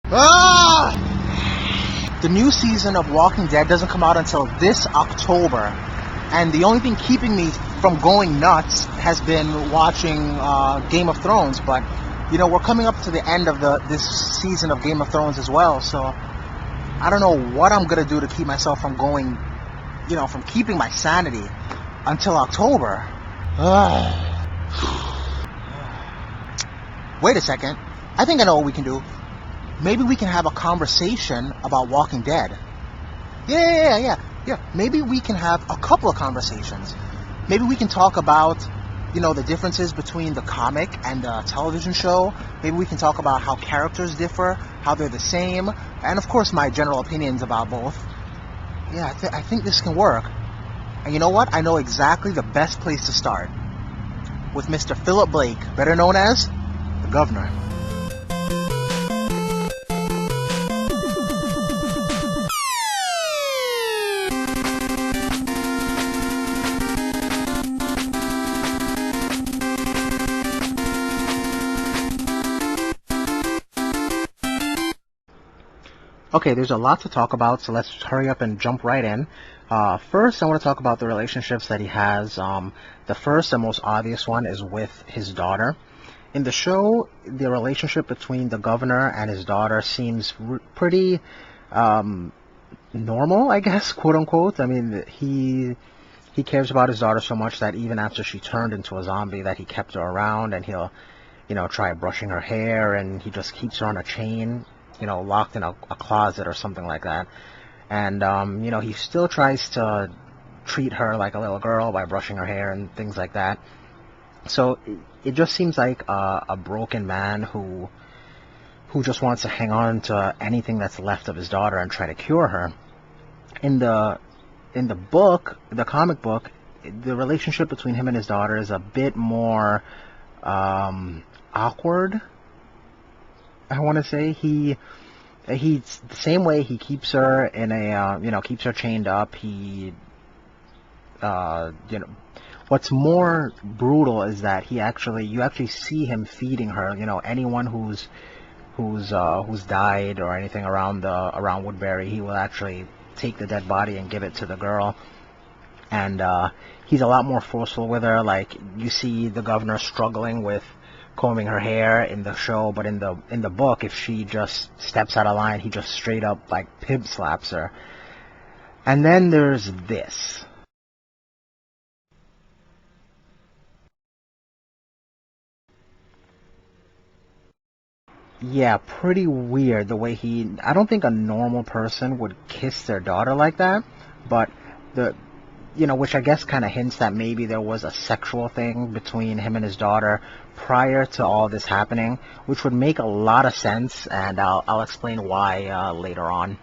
Ah! The new season of Walking Dead doesn't come out until this October, and the only thing keeping me from going nuts has been watching Game of Thrones. But you know, we're coming up to the end of this season of Game of Thrones as well, so I don't know what I'm gonna do to keep myself from going, from keeping my sanity until October. Wait a second. I think I know what we can do. Maybe we can have a conversation about Walking Dead. Yeah. Maybe we can have a couple of conversations. Maybe we can talk about, the differences between the comic and the television show. Maybe we can talk about how characters differ, how they're the same, and of course my general opinions about both. Yeah, I think this can work. And you know what? I know exactly the best place to start. With Mr. Philip Blake, better known as the Governor. Okay, there's a lot to talk about, so let's hurry up and jump right in. First, I want to talk about the relationships that he has. The first and most obvious one is with his daughter. In the show, the relationship between the governor and his daughter seems pretty normal, I guess, quote unquote. I mean, he cares about his daughter so much that even after she turned into a zombie, that he kept her around, and he'll, try brushing her hair, and he just keeps her on a chain, locked in a closet or something like that. And, he still tries to treat her like a little girl by brushing her hair and things like that. So it just seems like a broken man who just wants to hang on to anything that's left of his daughter and try to cure her. In the book, the comic book, the relationship between him and his daughter is a bit more awkward, I want to say. He's the same way. He keeps her in a keeps her chained up. He what's more brutal is that you actually see him feeding her. Anyone who's died or anything around Woodbury, he will actually take the dead body and give it to the girl. And he's a lot more forceful with her. Like, you see the governor struggling with combing her hair in the show, but in the book, if she just steps out of line, he just straight up like pimp slaps her. And then there's this. Yeah, pretty weird the way I don't think a normal person would kiss their daughter like that, but which I guess kind of hints that maybe there was a sexual thing between him and his daughter prior to all this happening, which would make a lot of sense, and I'll explain why later on.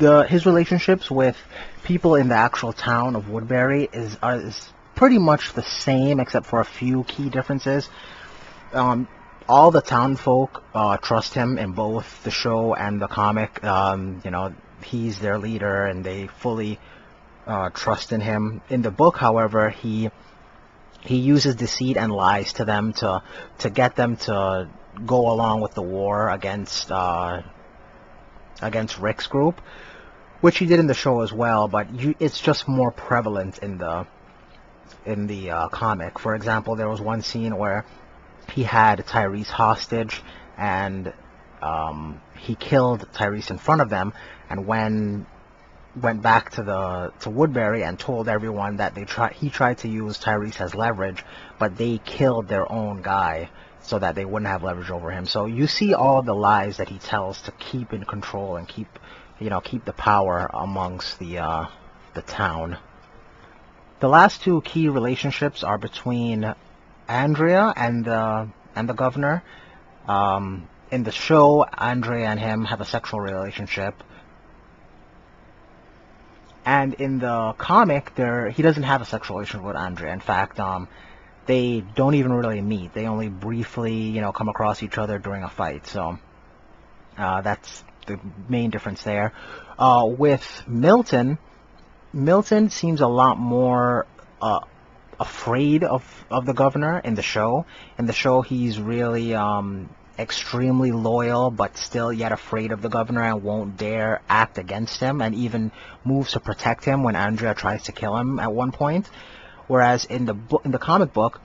His relationships with people in the actual town of Woodbury is pretty much the same, except for a few key differences. All the town folk trust him in both the show and the comic. He's their leader, and they fully trust in him. In the book, however, he uses deceit and lies to them to get them to go along with the war against Rick's group, which he did in the show as well. But it's just more prevalent in the comic. For example, there was one scene where he had Tyrese hostage, and he killed Tyrese in front of them, and went back to Woodbury and told everyone that he tried to use Tyrese as leverage, but they killed their own guy so that they wouldn't have leverage over him. So you see all the lies that he tells to keep in control and keep the power amongst the town. The last two key relationships are between Andrea and the governor. In the show, Andrea and him have a sexual relationship, and in the comic, he doesn't have a sexual relationship with Andrea. In fact, they don't even really meet. They only briefly, come across each other during a fight. So that's the main difference there. With Milton seems a lot more afraid of the governor in the show. In the show, he's really extremely loyal, but still yet afraid of the governor and won't dare act against him, and even moves to protect him when Andrea tries to kill him at one point. Whereas in the comic book,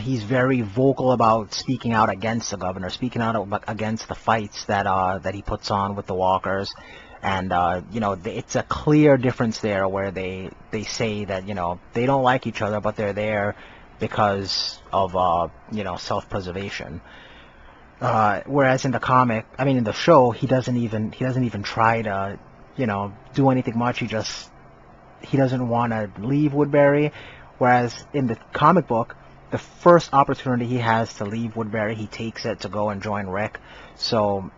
he's very vocal about speaking out against the governor, speaking out against the fights that he puts on with the walkers. And it's a clear difference there, where they say that they don't like each other, but they're there because of self-preservation. Whereas in the show, he doesn't even try to do anything much. He doesn't want to leave Woodbury. Whereas in the comic book, the first opportunity he has to leave Woodbury, he takes it to go and join Rick. So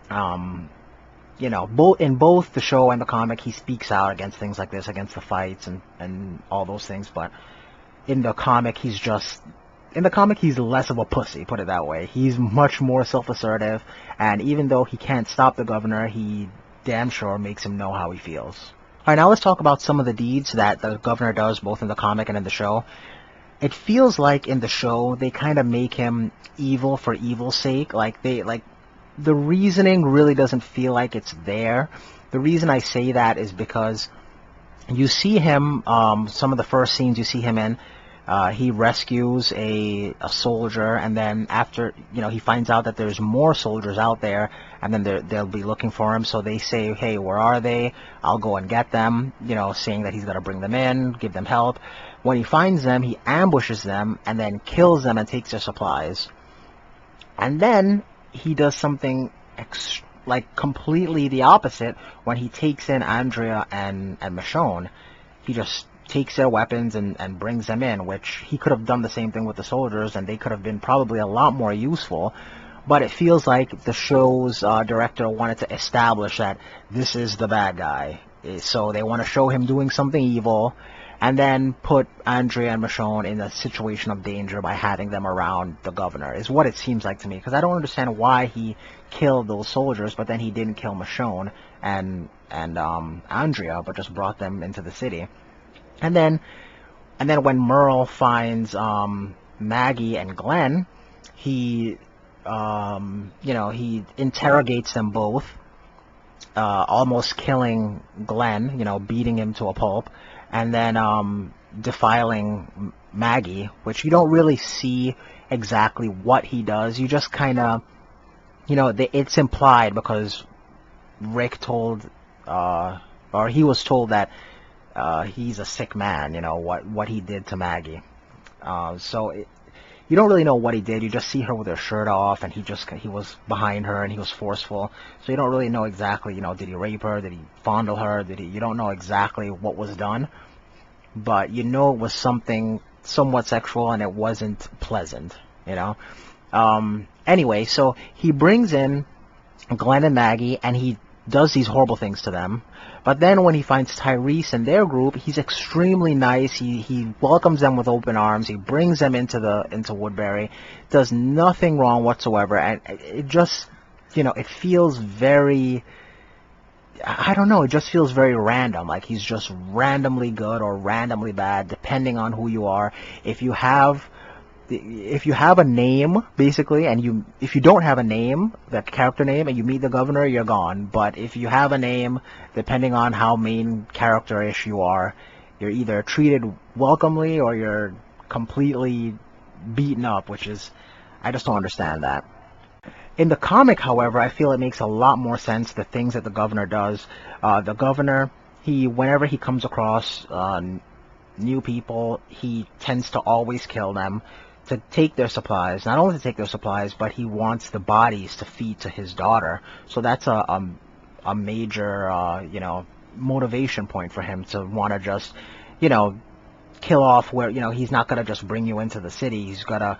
in both the show and the comic, he speaks out against things like this, against the fights and all those things. But in the comic, he's less of a pussy, put it that way. He's much more self-assertive, and even though he can't stop the governor, he damn sure makes him know how he feels. Alright, now let's talk about some of the deeds that the governor does, both in the comic and in the show. It feels like in the show, they kind of make him evil for evil's sake. The reasoning really doesn't feel like it's there. The reason I say that is because you see him, some of the first scenes you see him in, he rescues a soldier, and then after, he finds out that there's more soldiers out there, and then they'll be looking for him, so they say, hey, where are they? I'll go and get them, saying that he's got to bring them in, give them help. When he finds them, he ambushes them, and then kills them and takes their supplies. And then he does something completely the opposite when he takes in Andrea and Michonne. He just takes their weapons and brings them in, which he could have done the same thing with the soldiers, and they could have been probably a lot more useful. But it feels like the show's director wanted to establish that this is the bad guy. So they want to show him doing something evil, and then put Andrea and Michonne in a situation of danger by having them around the governor, is what it seems like to me. Because I don't understand why he killed those soldiers, but then he didn't kill Michonne and Andrea, but just brought them into the city. And then when Merle finds Maggie and Glenn, he interrogates them both, almost killing Glenn, beating him to a pulp, and then defiling Maggie, which you don't really see exactly what he does. You just kind of, it's implied because Rick told, or he was told that he's a sick man, what he did to Maggie. You don't really know what he did. You just see her with her shirt off, and he was behind her, and he was forceful. So you don't really know exactly, did he rape her? Did he fondle her? You don't know exactly what was done. But it was something somewhat sexual, and it wasn't pleasant, Anyway, so he brings in Glenn and Maggie, and he does these horrible things to them. But then when he finds Tyrese and their group, he's extremely nice. He welcomes them with open arms. He brings them into Woodbury, does nothing wrong whatsoever, and it just, it feels very, I don't know, it just feels very random. Like he's just randomly good or randomly bad, depending on who you are. If you have a name, basically, and if you don't have a name, that character name, and you meet the governor, you're gone. But if you have a name, depending on how main character-ish you are, you're either treated welcomely or you're completely beaten up, which is, I just don't understand that. In the comic, however, I feel it makes a lot more sense, the things that the governor does. The governor, whenever he comes across new people, he tends to always kill them, to take their supplies. Not only to take their supplies, but he wants the bodies to feed to his daughter. So that's a major, motivation point for him to want to just, kill off where, he's not going to just bring you into the city. He's got to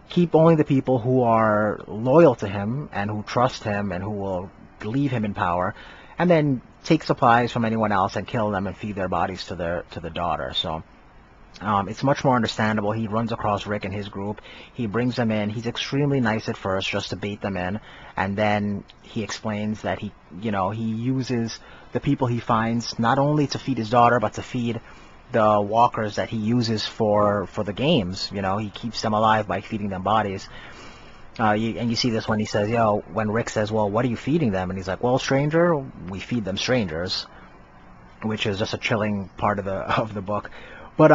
keep only the people who are loyal to him and who trust him and who will leave him in power, and then take supplies from anyone else and kill them and feed their bodies to the daughter. So it's much more understandable. He runs across Rick and his group. He brings them in. He's extremely nice at first, just to bait them in, and then he explains that he uses the people he finds not only to feed his daughter, but to feed the walkers that he uses for the games. You know, he keeps them alive by feeding them bodies. And you see this when he says, yo, when Rick says, well, what are you feeding them? And he's like, well, stranger, we feed them strangers, which is just a chilling part of the book. But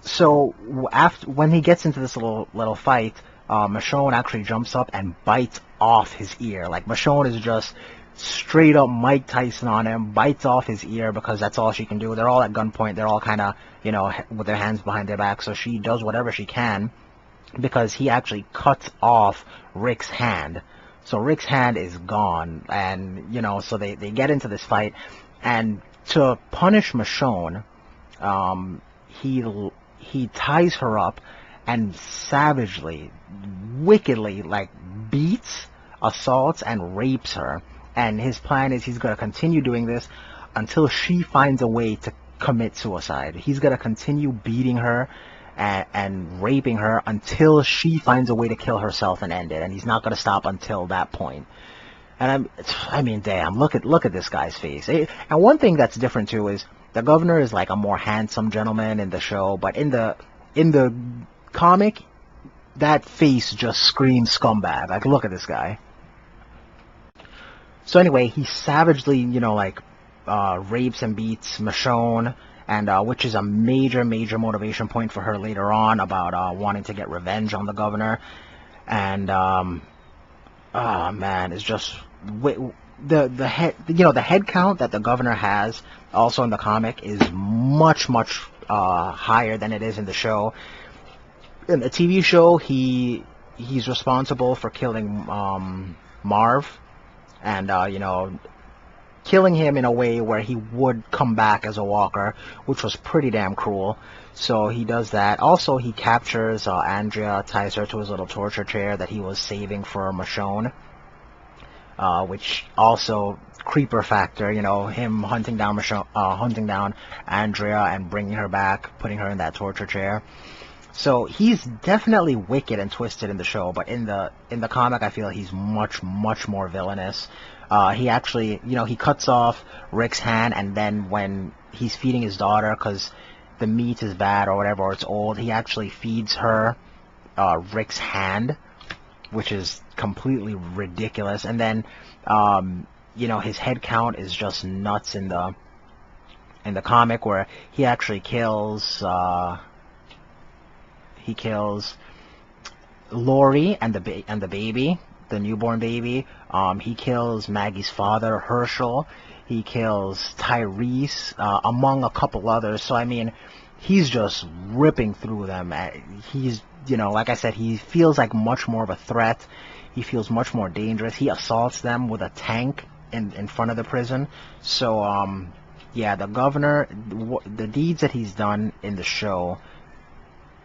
so after when he gets into this little fight, Michonne actually jumps up and bites off his ear. Like, Michonne is just straight up Mike Tyson on him, bites off his ear because that's all she can do. They're all at gunpoint. They're all kind of, you know, with their hands behind their back. So she does whatever she can because he actually cuts off Rick's hand. So Rick's hand is gone. And, you know, so they get into this fight. And to punish Michonne, he ties her up and savagely, wickedly, like, beats, assaults, and rapes her. And his plan is he's going to continue doing this until she finds a way to commit suicide. He's going to continue beating her and raping her until she finds a way to kill herself and end it. And he's not going to stop until that point. And I mean, damn, look at this guy's face. And one thing that's different too is the governor is like a more handsome gentleman in the show, but in the comic, that face just screams scumbag. Like, look at this guy. So anyway, he savagely, you know, like, rapes and beats Michonne, and which is a major motivation point for her later on about wanting to get revenge on the governor. And oh man, it's just the head count that the governor has also in the comic is much higher than it is in the show. In the TV show, he's responsible for killing Marv, and you know, killing him in a way where he would come back as a walker, which was pretty damn cruel. So he does that. Also, he captures Andrea, ties her to his little torture chair that he was saving for Michonne, which also creeper factor, you know, him hunting down Andrea and bringing her back, putting her in that torture chair. So he's definitely wicked and twisted in the show, but in the comic, I feel he's much more villainous. He actually, you know, he cuts off Rick's hand, and then when he's feeding his daughter, because the meat is bad or whatever, or it's old, he actually feeds her Rick's hand, which is completely ridiculous. And then, you know, his head count is just nuts in the comic, where he actually kills Lori and the baby, the newborn baby. He kills Maggie's father, Herschel. He kills Tyrese, among a couple others. So I mean, he's just ripping through them. He's, you know, like I said, he feels like much more of a threat. He feels much more dangerous. He assaults them with a tank in front of the prison. So yeah, the governor, the deeds that he's done in the show,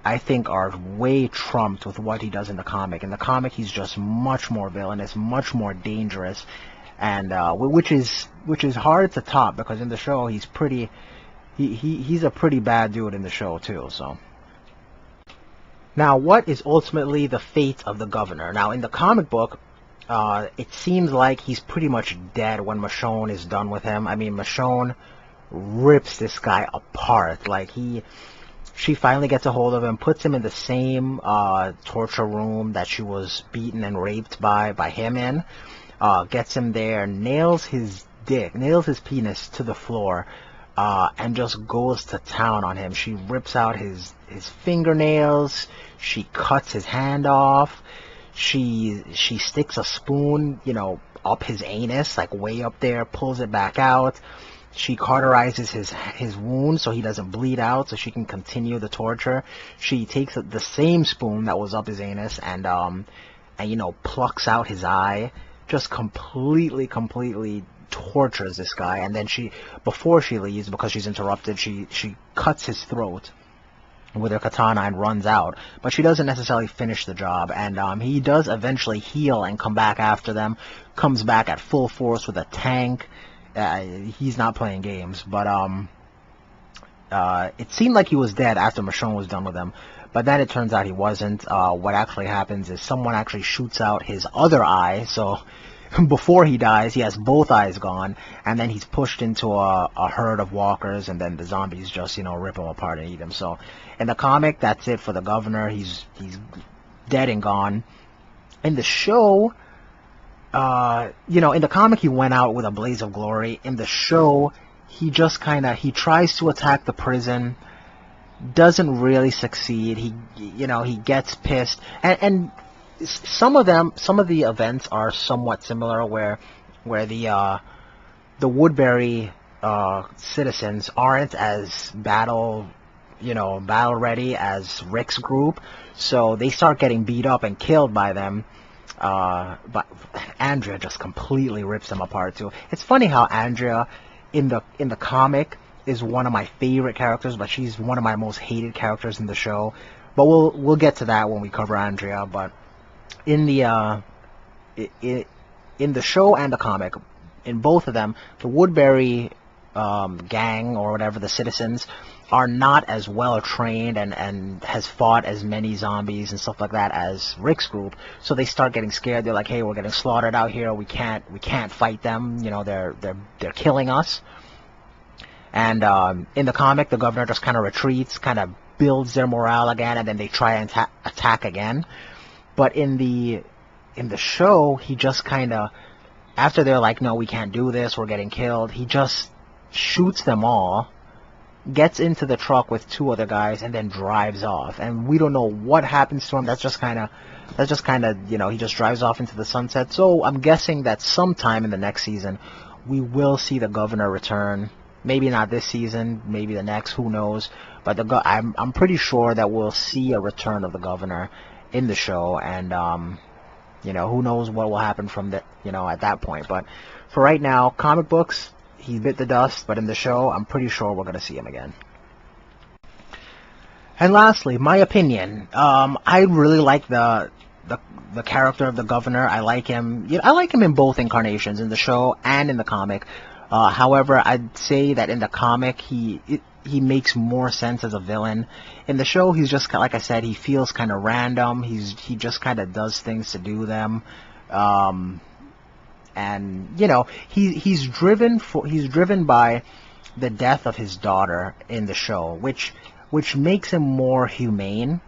I think, are way trumped with what he does in the comic. In the comic, he's just much more villainous, much more dangerous, and which is hard to top, because in the show he's he's a pretty bad dude in the show too. So now, what is ultimately the fate of the governor? Now, in the comic book, it seems like he's pretty much dead when Michonne is done with him. I mean, Michonne rips this guy apart. Like, she finally gets a hold of him, puts him in the same torture room that she was beaten and raped by him in, gets him there, nails his penis to the floor, and just goes to town on him. She rips out his fingernails, she cuts his hand off, she sticks a spoon, you know, up his anus, like way up there, pulls it back out. She cauterizes his wound so he doesn't bleed out, so she can continue the torture. She takes the same spoon that was up his anus and you know, plucks out his eye. Just completely tortures this guy. And then before she leaves, because she's interrupted, she cuts his throat with her katana and runs out. But she doesn't necessarily finish the job. And he does eventually heal and come back after them. Comes back at full force with a tank. He's not playing games, but it seemed like he was dead after Michonne was done with him, but then it turns out he wasn't. What actually happens is someone actually shoots out his other eye, so before he dies, he has both eyes gone, and then he's pushed into a herd of walkers, and then the zombies just, rip him apart and eat him. So in the comic, that's it for the governor. He's dead and gone. In the show, in the comic, he went out with a blaze of glory. In the show, he just he tries to attack the prison, doesn't really succeed. He gets pissed, and some of the events are somewhat similar, where the Woodbury citizens aren't as battle ready as Rick's group, so they start getting beat up and killed by them. But Andrea just completely rips them apart too. It's funny how Andrea in the comic is one of my favorite characters, but she's one of my most hated characters in the show. But we'll get to that when we cover Andrea. But in the show and the comic, in both of them, the Woodbury gang, or whatever, the citizens, are not as well trained and has fought as many zombies and stuff like that as Rick's group. So they start getting scared. They're like, hey, we're getting slaughtered out here. We can't fight them. They're killing us. And in the comic, the governor just kind of retreats, kind of builds their morale again, and then they try and attack again. But in the show, he just kind of, after they're like, no, we can't do this, we're getting killed, he just shoots them all, gets into the truck with two other guys, and then drives off. And we don't know what happens to him. That's just kind of, he just drives off into the sunset. So I'm guessing that sometime in the next season, we will see the governor return. Maybe not this season, maybe the next, who knows. But I'm pretty sure that we'll see a return of the governor in the show, and who knows what will happen from at that point. But for right now, comic books, he bit the dust, but in the show, I'm pretty sure we're going to see him again. And lastly, my opinion. I really like the character of the governor. I like him. I like him in both incarnations, in the show and in the comic. However, I'd say that in the comic, he makes more sense as a villain. In the show, he's just, like I said, he feels kind of random. He just kind of does things to do them. And he's driven by the death of his daughter in the show, which makes him more humane.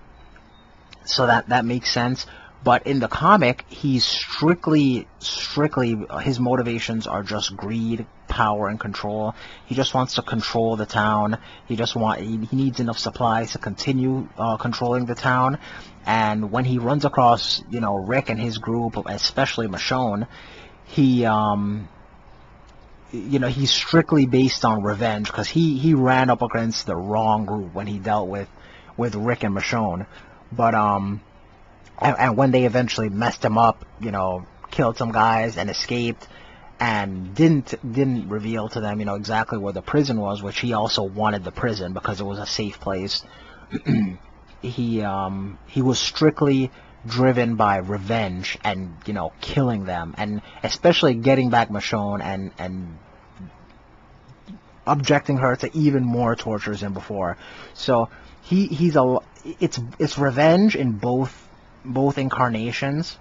So that makes sense. But in the comic, he's strictly his motivations are just greed, power, and control. He just wants to control the town. He needs enough supplies to continue controlling the town. And when he runs across Rick and his group, especially Michonne, he's strictly based on revenge, because he ran up against the wrong group when he dealt with Rick and Michonne. But and when they eventually messed him up, killed some guys and escaped, and didn't reveal to them exactly where the prison was, which he also wanted the prison because it was a safe place. He was strictly driven by revenge and killing them, and especially getting back Michonne and objecting her to even more tortures than before. So it's revenge in both incarnations,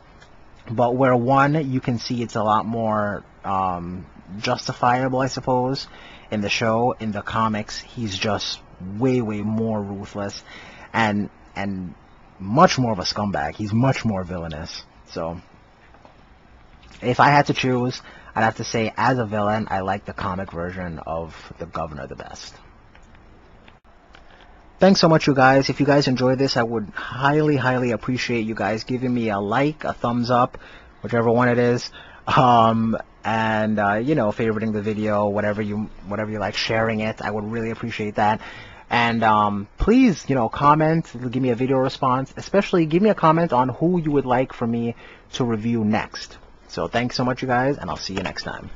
but where one you can see it's a lot more justifiable, I suppose, in the show. In the comics, he's just way more ruthless and much more of a scumbag. He's much more villainous. So if I had to choose, I'd have to say, as a villain, I like the comic version of the governor the best. Thanks so much, you guys. If you guys enjoyed this, I would highly appreciate you guys giving me a like, a thumbs up, whichever one it is, and favoriting the video, whatever you like, sharing it. I would really appreciate that. And please, comment, give me a video response, especially give me a comment on who you would like for me to review next. So thanks so much, you guys, and I'll see you next time.